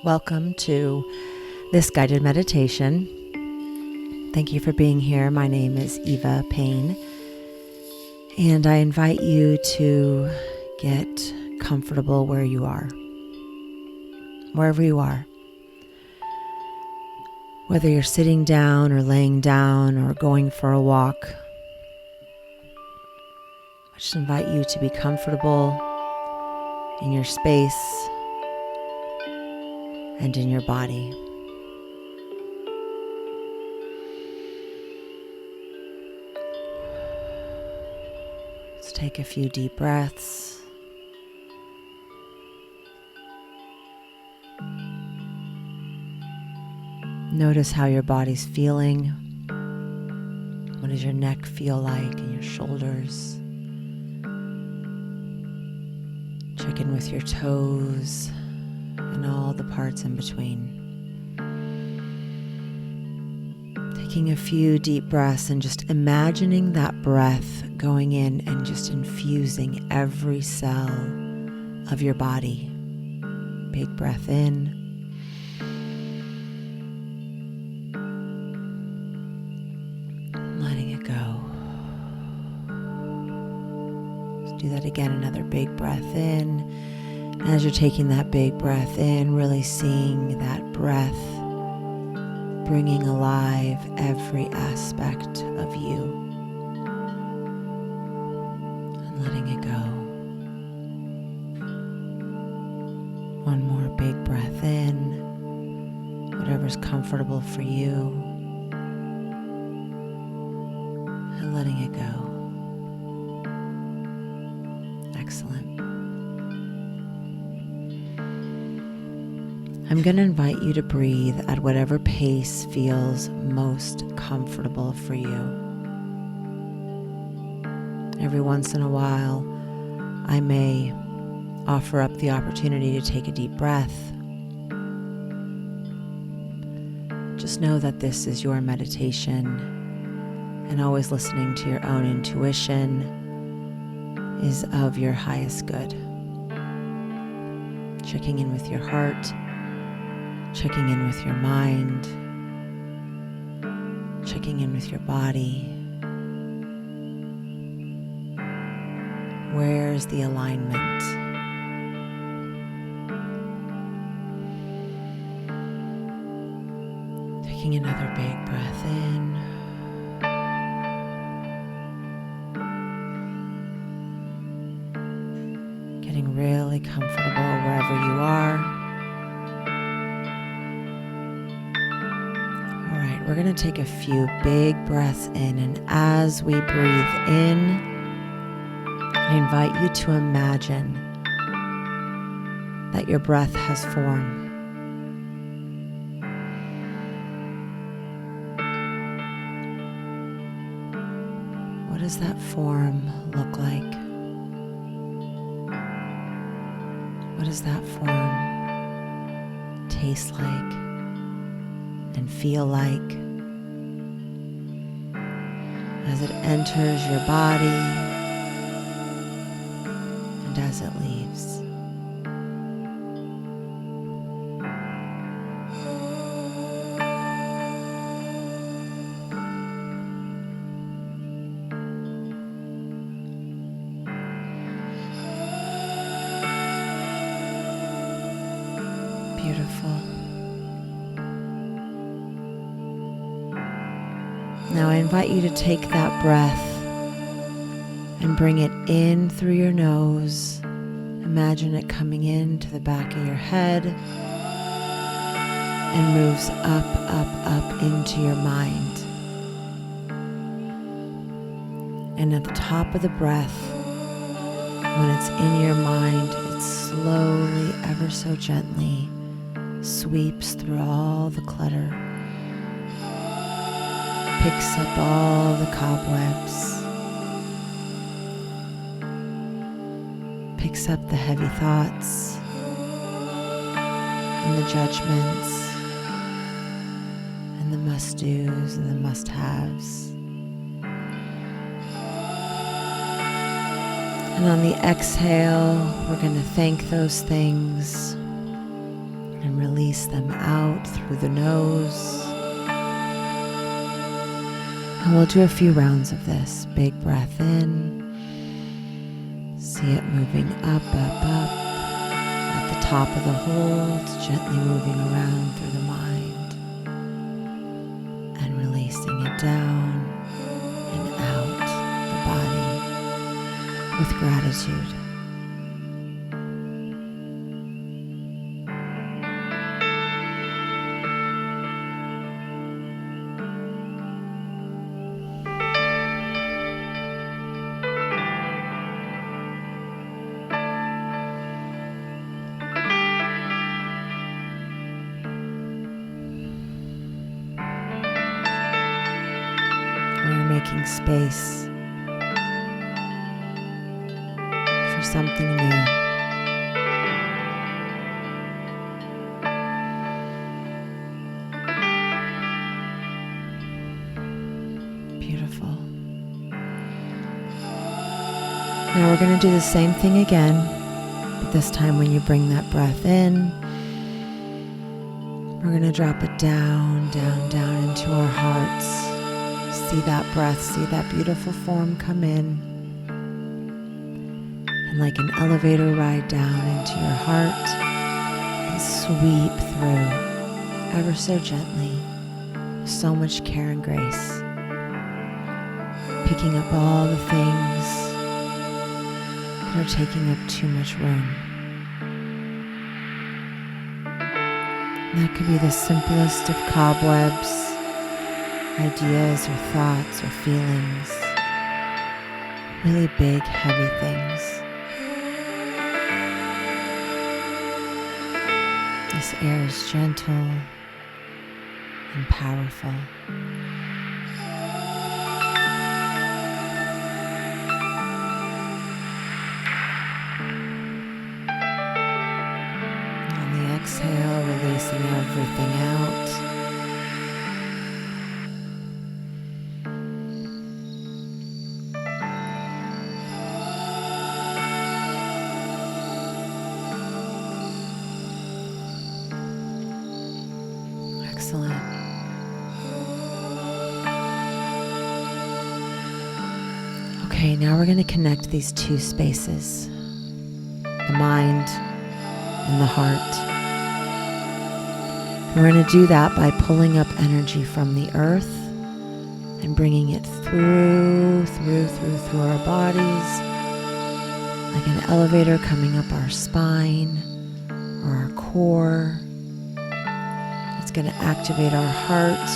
Welcome to this guided meditation. Thank you for being here. My name is Eva Payne, and I invite you to get comfortable where you are, wherever you are. Whether you're sitting down or laying down or going for a walk, I just invite you to be comfortable in your space and in your body. Let's take a few deep breaths. Notice how your body's feeling. What does your neck feel like and your shoulders? Check in with your toes and all the parts in between. Taking a few deep breaths and just imagining that breath going in and just infusing every cell of your body. Big breath in. Letting it go. Let's do that again. Another big breath in. As you're taking that big breath in, really seeing that breath bringing alive every aspect of you and letting it go. One more big breath in, whatever's comfortable for you, and letting it go. Excellent. I'm going to invite you to breathe at whatever pace feels most comfortable for you. Every once in a while, I may offer up the opportunity to take a deep breath. Just know that this is your meditation, and always listening to your own intuition is of your highest good. Checking in with your heart, checking in with your mind, checking in with your body. Where's the alignment? Taking another big breath in. Getting really comfortable wherever you are. We're going to take a few big breaths in, and as we breathe in, I invite you to imagine that your breath has form. What does that form look like? What does that form taste like and feel like as it enters your body and as it leaves? Beautiful. Now I invite you to take that breath and bring it in through your nose. Imagine it coming into the back of your head and moves up into your mind. And at the top of the breath, when it's in your mind, it slowly, ever so gently, sweeps through all the clutter, picks up all the cobwebs, picks up the heavy thoughts and the judgments and the must-dos and the must-haves. And on the exhale, we're going to thank those things. and release them out through the nose. And we'll do a few rounds of this. Big breath in. See it moving up, up, up. At the top of the hold, gently moving around through the mind. And releasing it down and out the body with gratitude. We're making space for something new. Beautiful. Now we're going to do the same thing again, but this time when you bring that breath in, we're going to drop it down, down, down into our hearts. See that breath, see that beautiful form come in. And like an elevator ride down into your heart and sweep through ever so gently, with so much care and grace. Picking up all the things that are taking up too much room. And that could be the simplest of cobwebs, ideas or thoughts or feelings, really big, heavy things. This air is gentle and powerful. On the exhale, releasing everything out. Excellent. Okay, now we're going to connect these two spaces, the mind and the heart. And we're going to do that by pulling up energy from the earth and bringing it through our bodies, like an elevator coming up our spine or our core. It's going to activate our heart.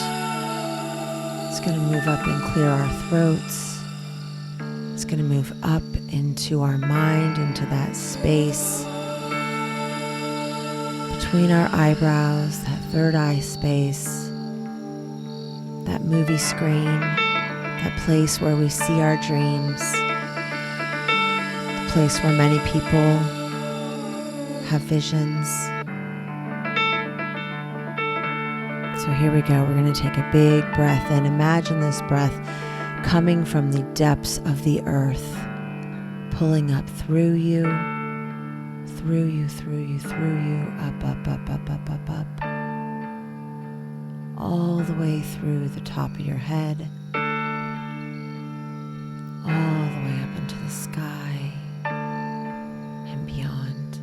It's going to move up and clear our throats. It's going to move up into our mind, into that space between our eyebrows, that third eye space, that movie screen, that place where we see our dreams, the place where many people have visions. So here we go. We're going to take a big breath in. Imagine this breath coming from the depths of the earth, pulling up through you, up, up, up, up, up, up, up, all the way through the top of your head, all the way up into the sky and beyond.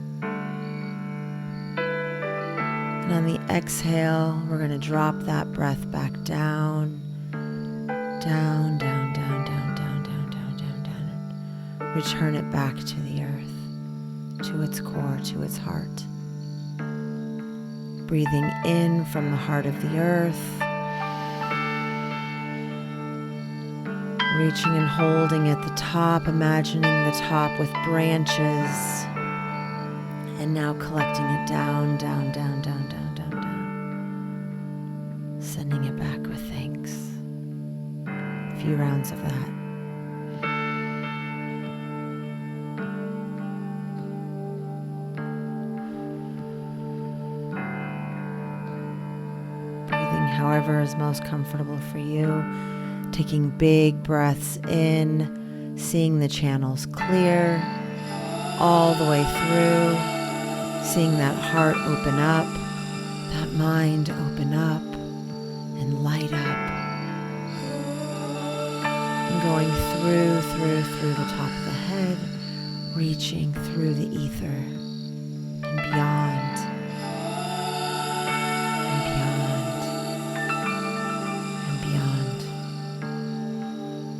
And on the exhale, we're going to drop that breath back down, down, down, down, down, down, down, down, down, down. Return it back to the earth, to its core, to its heart. Breathing in from the heart of the earth, reaching and holding at the top, imagining the top with branches, and now collecting it down, down, down, down, down, down, down. Sending it back with thanks. A few rounds of that. However is most comfortable for you. Taking big breaths in, seeing the channels clear all the way through, seeing that heart open up, that mind open up and light up, and going through the top of the head, reaching through the ether and beyond, and beyond, and beyond,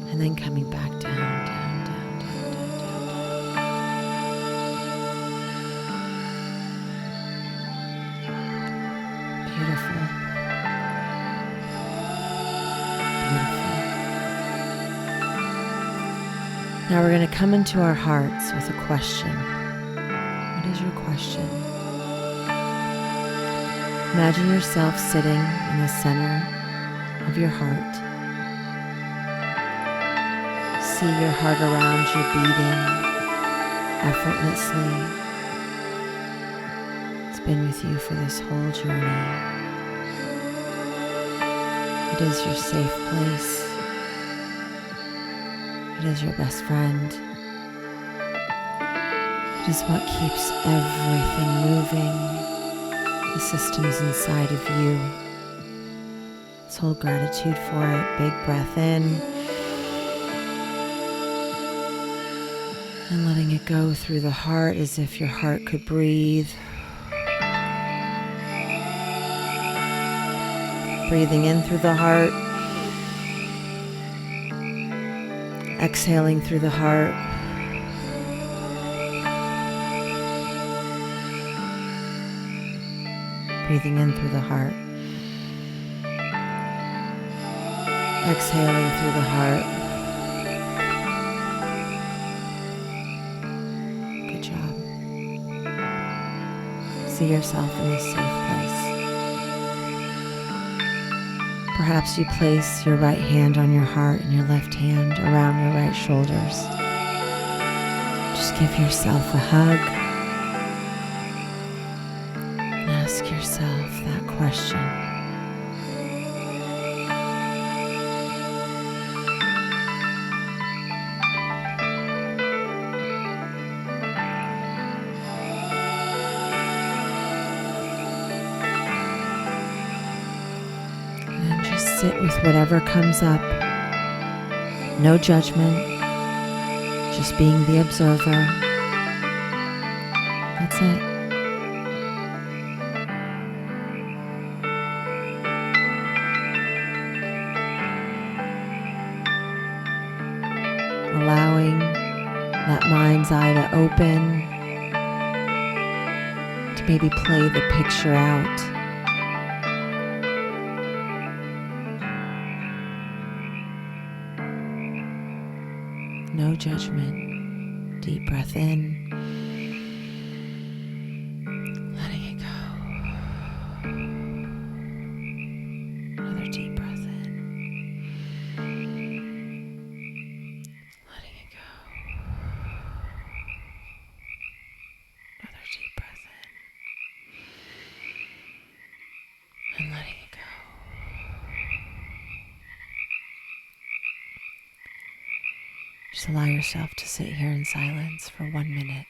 and then coming back down, down, down, down, down, down, down. Beautiful. Beautiful. Now we're going to come into our hearts with a question. What is your question? Imagine yourself sitting in the center of your heart. See your heart around you beating effortlessly. It's been with you for this whole journey. It is your safe place. It is your best friend. It is what keeps everything moving, the systems inside of you. Let's hold gratitude for it. Big breath in. And letting it go through the heart as if your heart could breathe. Breathing in through the heart. Exhaling through the heart. Breathing in through the heart. Exhaling through the heart. Good job. See yourself in this safe place. Perhaps you place your right hand on your heart and your left hand around your right shoulders. Just give yourself a hug and ask yourself that question. Sit with whatever comes up. No judgment, just being the observer. That's it. Allowing that mind's eye to open, to maybe play the picture out. No judgment. Deep breath in. Letting it go. Another deep breath in. Letting it go. Another deep breath in. And letting it go. Just allow yourself to sit here in silence for 1 minute.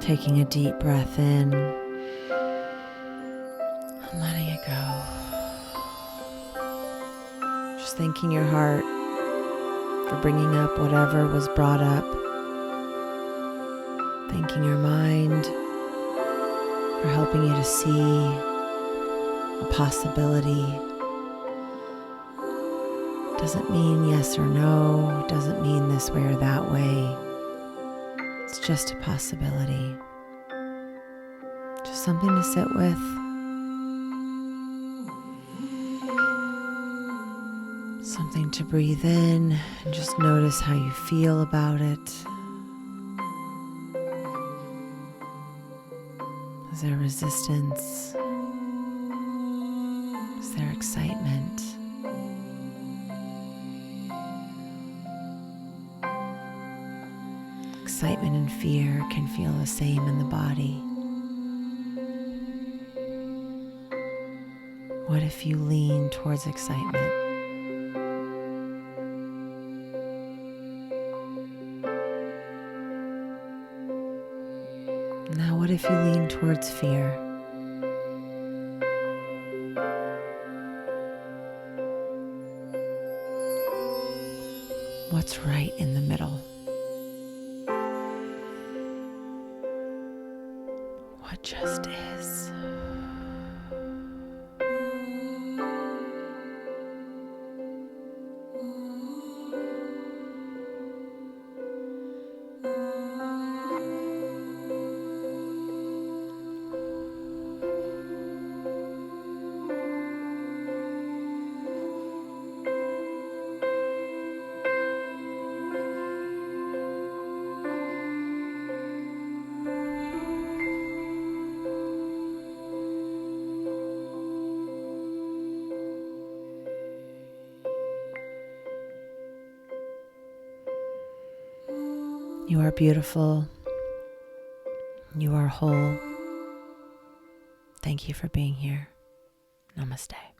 Taking a deep breath in and letting it go. Just thanking your heart for bringing up whatever was brought up. Thanking your mind for helping you to see a possibility. Doesn't mean yes or no, doesn't mean this way or that way. It's just a possibility. Just something to sit with. Something to breathe in and just notice how you feel about it. Is there resistance? Is there excitement? Excitement and fear can feel the same in the body. What if you lean towards excitement? Now, what if you lean towards fear? What's right in the middle? What just is? You are beautiful. You are whole. Thank you for being here. Namaste.